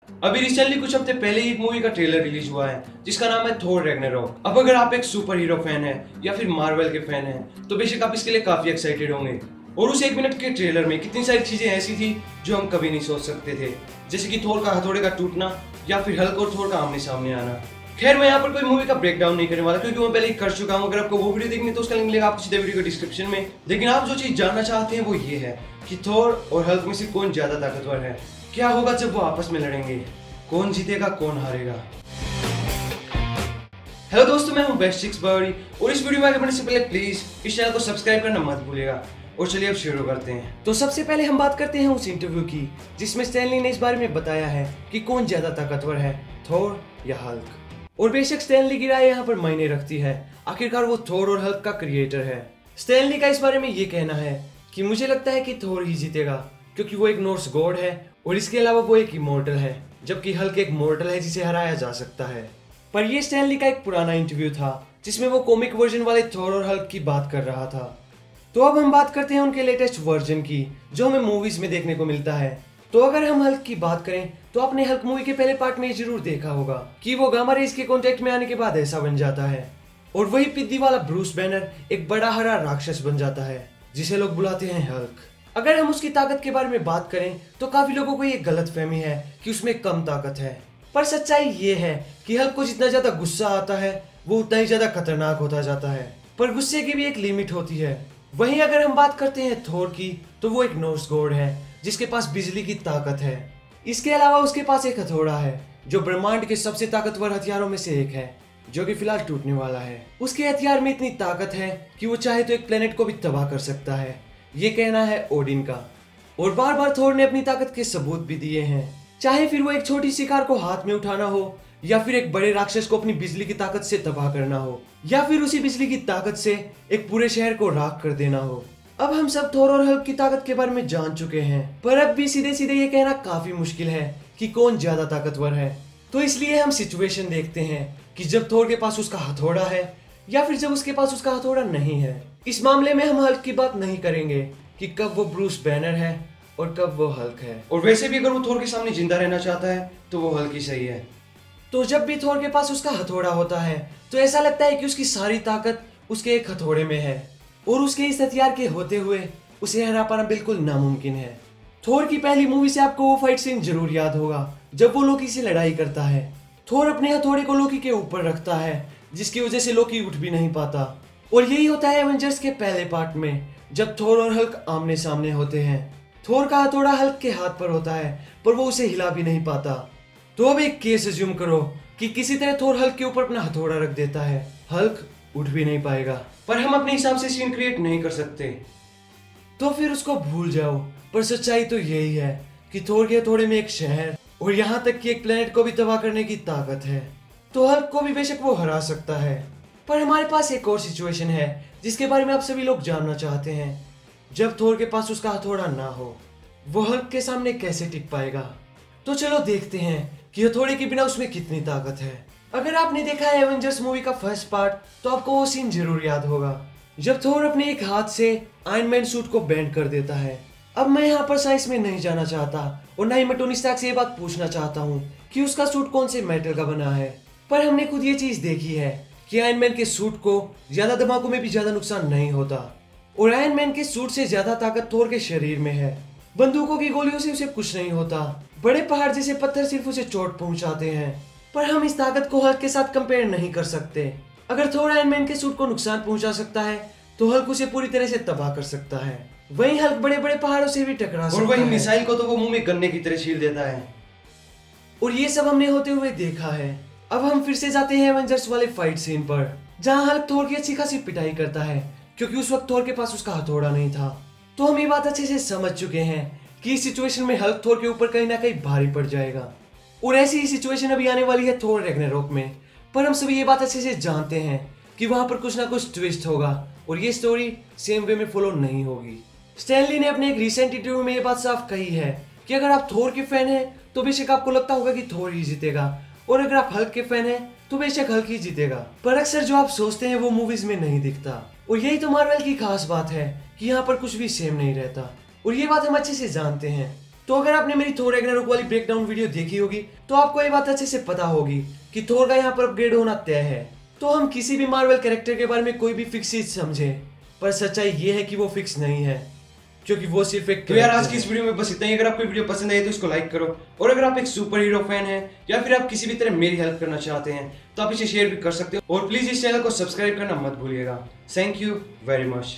अभी रिसेंटली कुछ हफ्ते पहले ही एक मूवी का ट्रेलर रिलीज हुआ है जिसका नाम है थोर रैग्नारोक। अब अगर आप एक सुपर हीरो फैन है या फिर मार्वल के फैन है तो बेशक आप इसके लिए काफी एक्साइटेड होंगे। और उस 1 मिनट के ट्रेलर में कितनी सारी चीजें ऐसी थी जो हम कभी नहीं सोच सकते थे, जैसे कि थोर का हथौड़े का टूटना या फिर हल्क और थोर का आमने सामने आना। खैर, मैं यहाँ पर कोई मूवी का ब्रेकडाउन नहीं करने वाला क्योंकि मैं पहले ही कर चुका हूँ। अगर आपको वो वीडियो देखनी है तो उसका लिंक मिलेगा आपको सीधे वीडियो के डिस्क्रिप्शन में। लेकिन आप जो चीज जानना चाहते हैं वो ये है कि थोर और हल्क में से कौन ज्यादा ताकतवर है, क्या होगा जब वो आपस में लड़ेंगे, कौन जीतेगा कौन हारेगा। हेलो दोस्तों, मैं हूं बेस्ट सिक्स बर्डी और इस वीडियो में आगे बढ़ने से पहले प्लीज इस चैनल को सब्सक्राइब करना मत भूलिएगा। और चलिए अब शुरू करते हैं। तो सबसे पहले हम बात करते हैं उस इंटरव्यू की जिसमें स्टैन ली ने इस बारे में बताया है कि कौन ज्यादा ताकतवर है, थोर या हल्क। और बेशक स्टैन ली की राय यहाँ पर मायने रखती है, आखिरकार वो थोर और हल्क का क्रिएटर है। स्टैन ली का इस बारे में ये कहना है कि मुझे लगता है कि थोर ही जीतेगा क्योंकि वो एक नॉर्स गॉड है और इसके अलावा वो एक इमॉर्टल है, जबकि हल्क एक मॉर्टल है जिसे हराया जा सकता है। पर ये स्टैन ली का एक पुराना इंटरव्यू था जिसमें वो कॉमिक वर्जन वाले थोर और हल्क की बात कर रहा था। तो अब हम बात करते हैं उनके लेटेस्ट वर्जन की जो हमें मूवीज में देखने को मिलता है। तो अगर हम हल्क की बात करें तो आपने हल्क मूवी के पहले पार्ट में जरूर देखा होगा कि वो गामा रेज के कांटेक्ट में आने के बाद ऐसा बन जाता है और वही पिद्दी वाला ब्रूस बैनर एक बड़ा हरा राक्षस बन जाता है जिसे लोग बुलाते हैं हल्क। अगर हम उसकी ताकत के बारे में बात करें तो काफी लोगों को ये गलत फहमी है कि उसमें कम ताकत है, पर सच्चाई ये है कि हल्क को जितना ज्यादा गुस्सा आता है वो उतना ही ज्यादा खतरनाक होता जाता है, पर गुस्से की भी एक लिमिट होती है। वहीं अगर हम बात करते हैं थोर की तो वो एक नॉर्स गॉड है जिसके पास बिजली की ताकत है। इसके अलावा उसके पास एक हथौड़ा है जो ब्रह्मांड के सबसे ताकतवर हथियारों में से एक है जो कि फिलहाल टूटने वाला है। उसके हथियार में इतनी ताकत है कि वो चाहे तो एक प्लेनेट को भी तबाह कर सकता है, ये कहना है ओडिन का। और बार बार थोर ने अपनी ताकत के सबूत भी दिए हैं, चाहे फिर वो एक छोटी सी कार को हाथ में उठाना हो या फिर एक बड़े राक्षस को अपनी बिजली की ताकत से तबाह करना हो या फिर उसी बिजली की ताकत से एक पूरे शहर को राख कर देना हो। अब हम सब थोर और हल्क की ताकत के बारे में जान चुके हैं, पर अब भी सीधे सीधे ये कहना काफी मुश्किल है कि कौन ज्यादा ताकतवर है। तो इसलिए हम सिचुएशन देखते हैं कि जब थोर के पास उसका हथौड़ा है या फिर जब उसके पास उसका हथौड़ा नहीं है। इस मामले में हम हल्क की बात नहीं करेंगे कि कब वो ब्रूस बैनर है और कब वो हल्क है। और वैसे भी अगर वो थोर के सामने जिंदा रहना चाहता है तो वो हल्क ही सही है। तो जब भी थोर के पास उसका हथौड़ा होता है तो ऐसा लगता है कि उसकी सारी ताकत उसके एक हथौड़े में है और उसके इस हथियार के होते हुए उसे हरा पाना बिल्कुल नामुमकिन है। थोर की पहली मूवी से आपको वो फाइट सीन जरूर याद होगा जब वो लोकी से लड़ाई करता है। थोर अपने हथौड़े को लोकी के ऊपर रखता है जिसकी वजह से लोकी उठ भी नहीं पाता। और यही होता है एवेंजर्स के पहले पार्ट में जब थोर और हल्क आमने सामने होते हैं। थोर का हथौड़ा हल्क के हाथ पर होता है पर वो उसे हिला भी नहीं पाता। तो अब एक केस अज्यूम करो कि किसी तरह थोर हल्क के ऊपर अपना हथौड़ा रख देता है, हल्क उठ भी नहीं पाएगा, पर हम अपने हिसाब से सीन क्रिएट नहीं कर सकते तो फिर उसको भूल जाओ। पर सच्चाई तो यही है कि थोर के हथौड़े में एक शहर और यहाँ तक कि एक प्लेनेट को भी तबाह करने की ताकत है। तो हल्क को भी बेशक वो हरा सकता है, पर हमारे पास एक और सिचुएशन है जिसके बारे में आप सभी लोग जानना चाहते हैं। जब थोर के पास उसका हथौड़ा ना हो वो हल्क के सामने कैसे टिक पाएगा। तो चलो देखते हैं कि हथौड़े के बिना उसमें कितनी ताकत है। अगर आपने देखा है एवेंजर्स मूवी का फर्स्ट पार्ट तो आपको वो सीन जरूर याद होगा जब थोर अपने एक हाथ से आयरन मैन सूट को बेंड कर देता है। अब मैं यहाँ पर साइंस में नहीं जाना चाहता और ना ही मैं टोनी स्टार्क से ये बात पूछना चाहता हूँ कि उसका सूट कौन से मेटल का बना है, पर हमने खुद ये चीज देखी है कि आयरन मैन के सूट को ज्यादा धमाकों में भी ज्यादा नुकसान नहीं होता और आयरन मैन के सूट से ज्यादा ताकत थोर के शरीर में है। बंदूकों की गोलियों से उसे कुछ नहीं होता, बड़े पहाड़ जैसे पत्थर सिर्फ उसे चोट पहुंचाते हैं, पर हम इस ताकत को हल्क के साथ कंपेयर नहीं कर सकते। अगर थोर आयरन मैन के सूट को नुकसान पहुंचा सकता है तो हल्क उसे पूरी तरह से तबाह कर सकता है। वहीं हल्क बड़े बड़े पहाड़ों से भी टकरा सकता है और वहीं मिसाइल को तो वो मुंह में गन्ने की तरह छील देता है। और ये सब हमने होते हुए देखा है। अब हम फिर से जाते हैं एवेंजर्स वाले फाइट सीन पर जहाँ हल्क थोर की अच्छी खासी पिटाई करता है क्योंकि उस वक्त थोर के पास उसका हथौड़ा नहीं था। तो हम ये बात अच्छे से समझ चुके हैं कि इस सिचुएशन में हल्क थोर के ऊपर कहीं ना कहीं भारी पड़ जाएगा और ऐसी ही सिचुएशन अभी आने वाली है थोर रैग्नारोक में। पर हम सभी ये बात अच्छे से जानते हैं कि वहां पर कुछ ना कुछ ट्विस्ट होगा और ये स्टोरी सेम वे में फॉलो नहीं होगी। स्टैन ली ने अपने एक रिसेंट इंटरव्यू में ये बात साफ कही है कि अगर आप थोर के फैन हैं तो बेशक आपको लगता होगा कि थोर ही जीतेगा और अगर आप हल्क के फैन हैं तो बेशक हल्क ही जीतेगा। पर अक्सर जो आप सोचते हैं वो मूवीज में नहीं दिखता और यही तो मार्वल की खास बात है कि यहाँ पर कुछ भी सेम नहीं रहता और ये बात हम अच्छे से जानते हैं। तो अगर आपने मेरी थोर रैग्नारोक वाली ब्रेकडाउन वीडियो देखी होगी तो आपको ये बात अच्छे से पता होगी कि थोर का यहाँ पर अपग्रेड होना तय है। तो हम किसी भी मार्वल कैरेक्टर के बारे में कोई भी फिक्स चीज समझे, पर सच्चाई ये है कि वो फिक्स नहीं है, क्योंकि वो सिर्फ एक। तो यार आज की इस वीडियो में बस इतना ही। अगर आपको वीडियो पसंद आई तो इसको लाइक करो, और अगर आप एक सुपर हीरो फैन हैं या फिर आप किसी भी तरह मेरी हेल्प करना चाहते हैं तो आप इसे शेयर भी कर सकते हो, और प्लीज इस चैनल को सब्सक्राइब करना मत भूलिएगा। Thank you very much.